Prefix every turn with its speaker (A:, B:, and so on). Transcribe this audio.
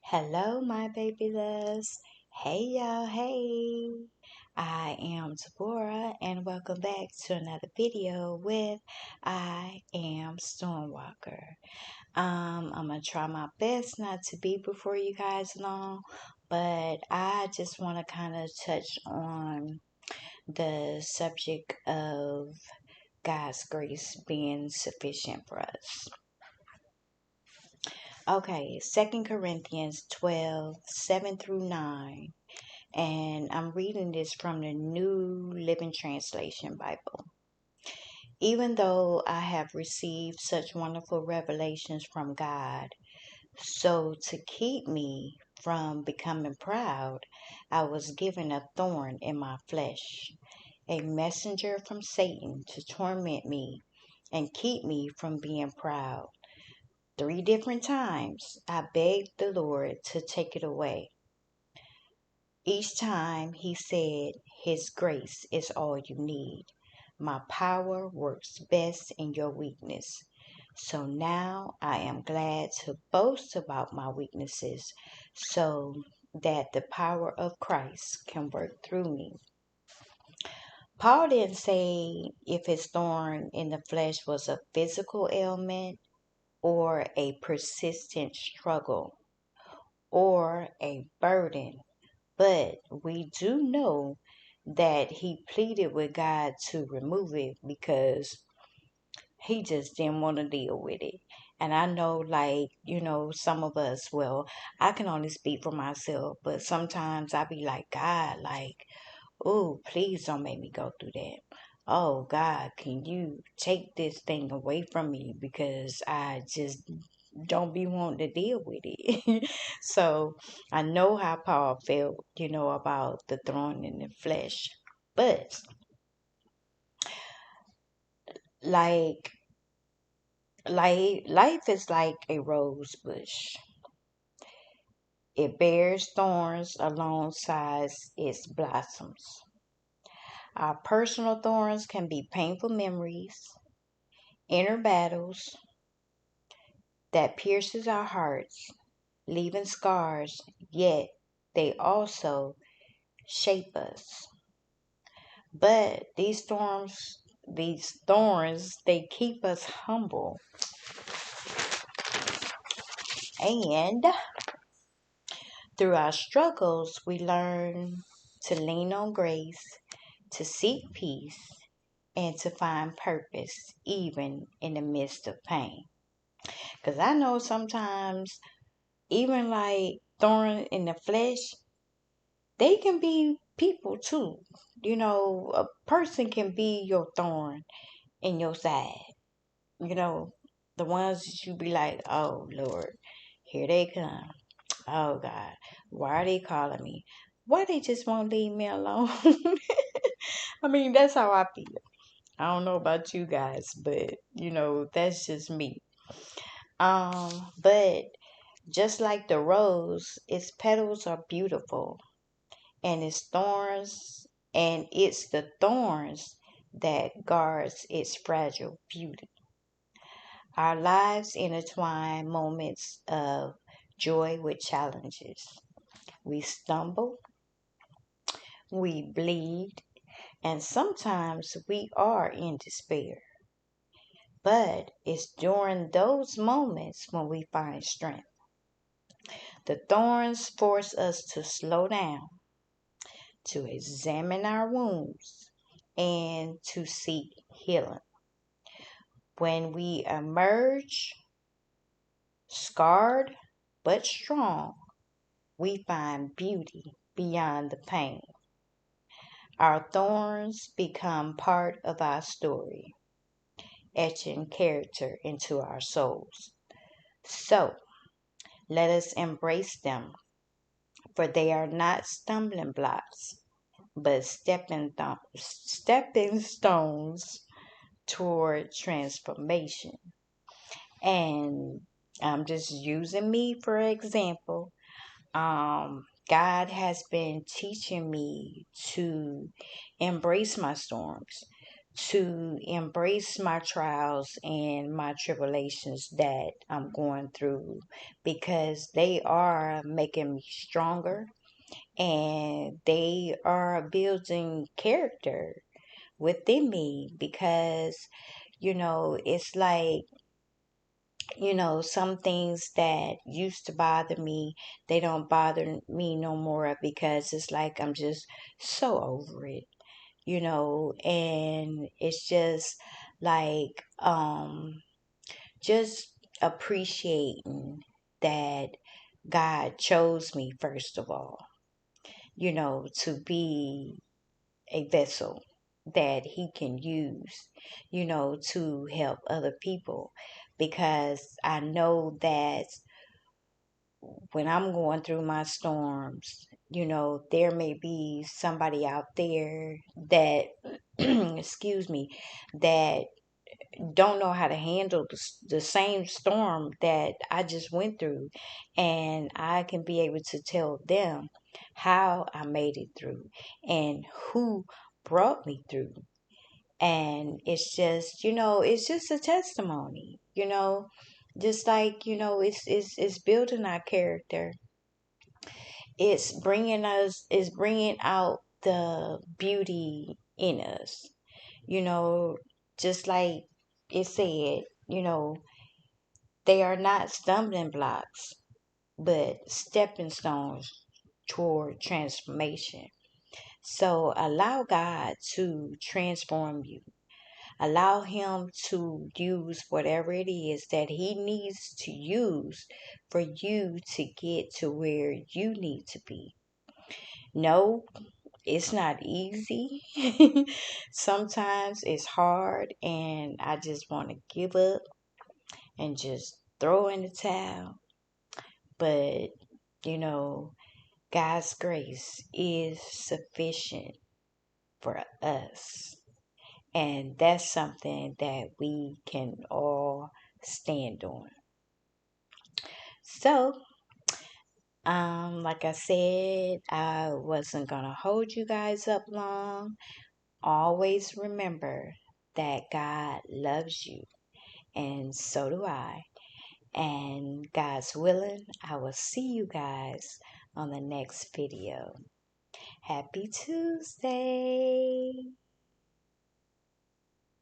A: Hello, my baby loves. Hey, y'all. Hey. I am Deborah, and welcome back to another video with I Am Stormwalker. I'm going to try my best not to be before you guys long, but I just want to kind of touch on the subject of God's grace being sufficient for us. Okay, 2 Corinthians 12, 7 through 9. And I'm reading this from the New Living Translation Bible. Even though I have received such wonderful revelations from God, so to keep me from becoming proud, I was given a thorn in my flesh, a messenger from Satan to torment me and keep me from being proud. 3 different times I begged the Lord to take it away. Each time he said, His grace is all you need. My power works best in your weakness. So now I am glad to boast about my weaknesses so that the power of Christ can work through me. Paul didn't say if his thorn in the flesh was a physical ailment or a persistent struggle or a burden, but we do know that he pleaded with God to remove it because he just didn't want to deal with it. And I know, some of us, well, I can only speak for myself, but sometimes I be like, God, oh, please don't make me go through that. Oh, God, can you take this thing away from me because I just don't be wanting to deal with it. So I know how Paul felt, about the thorn in the flesh. But like life is like a rose bush. It bears thorns alongside its blossoms. Our personal thorns can be painful memories, inner battles that pierces our hearts, leaving scars, yet they also shape us. But these thorns, they keep us humble. And through our struggles, we learn to lean on grace, to seek peace, and to find purpose even in the midst of pain. Because I know sometimes, even like thorn in the flesh, they can be people too. A person can be your thorn in your side. You know, the ones that you be like, oh Lord, here they come. Oh God, why are they calling me? Why they just won't leave me alone? I mean, that's how I feel. I don't know about you guys, but that's just me. But just like the rose, its petals are beautiful, and it's the thorns that guards its fragile beauty. Our lives intertwine moments of joy with challenges. We stumble, we bleed, and sometimes we are in despair. But it's during those moments when we find strength. The thorns force us to slow down, to examine our wounds, and to seek healing. When we emerge scarred but strong, we find beauty beyond the pain. Our thorns become part of our story, etching character into our souls. So, let us embrace them, for they are not stumbling blocks, but stepping stones toward transformation. And I'm just using me for example. God has been teaching me to embrace my storms, to embrace my trials and my tribulations that I'm going through, because they are making me stronger and they are building character within me. Because, it's like, some things that used to bother me, they don't bother me no more, because it's like I'm just so over it, and it's just like, just appreciating that God chose me, first of all, to be a vessel that He can use, to help other people. Because I know that when I'm going through my storms, there may be somebody out there that, excuse me, that don't know how to handle the same storm that I just went through. And I can be able to tell them how I made it through and who brought me through. And it's just a testimony, just like, it's building our character. It's bringing out the beauty in us, you know, just like it said, they are not stumbling blocks, but stepping stones toward transformation. So allow God to transform you. Allow Him to use whatever it is that He needs to use for you to get to where you need to be. No, it's not easy. Sometimes it's hard, and I just want to give up and just throw in the towel. But, you know, God's grace is sufficient for us. And that's something that we can all stand on. So, like I said, I wasn't going to hold you guys up long. Always remember that God loves you, and so do I. And God's willing, I will see you guys on the next video. Happy Tuesday!